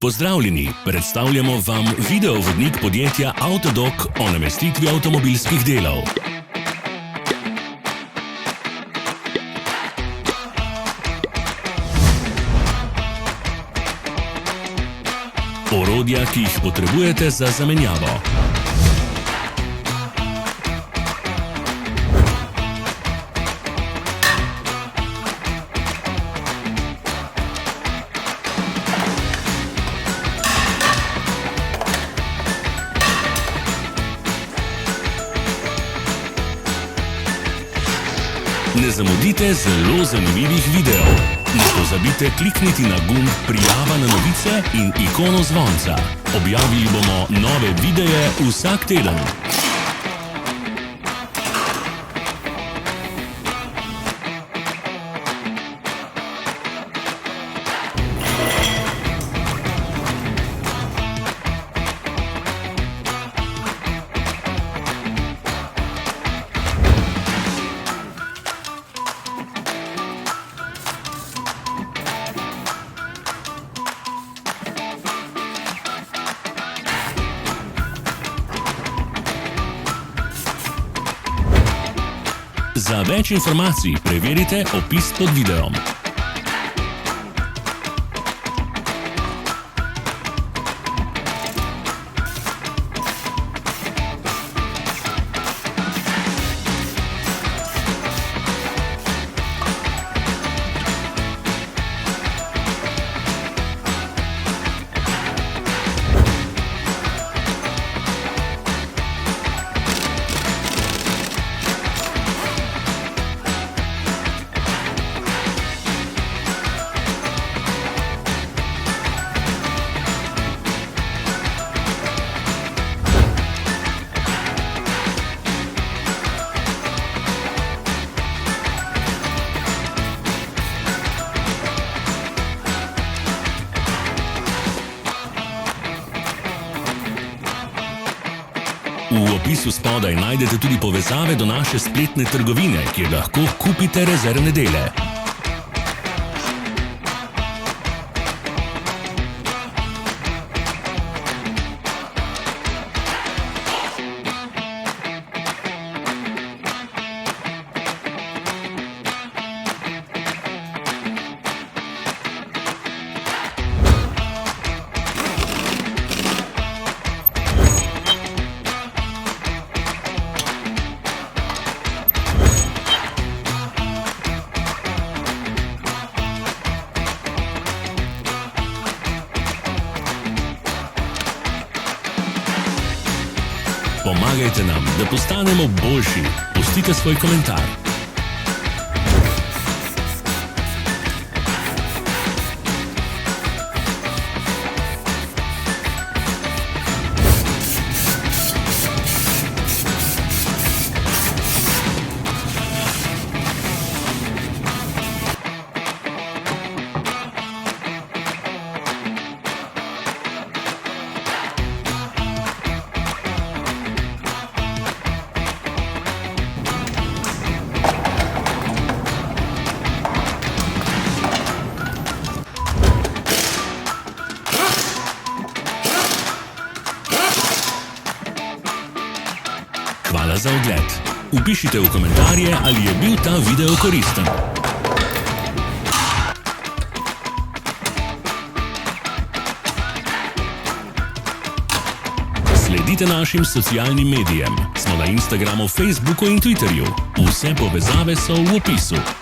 Pozdravljeni, predstavljamo vam videovodnik podjetja Avtodok o namestitvi avtomobilskih delov. Orodja, ki jih potrebujete za zamenjavo. Ne zamudite zelo zanimivih videov. Ne pozabite klikniti na gumb Prijava na novice in ikono zvonca. Objavili bomo nove videe vsak teden. Za več informacij preverite opis pod videom. V opisu spodaj najdete tudi povezave do naše spletne trgovine, kjer lahko kupite rezervne dele. Pomagajte nam, da postanemo boljši. Pustite svoj komentar. Hvala za ogled. Vpišite v komentarje, ali je bil ta video koristen. Sledite našim socialnim medijem. Smo na Instagramu, Facebooku in Twitterju. Vse povezave so v opisu.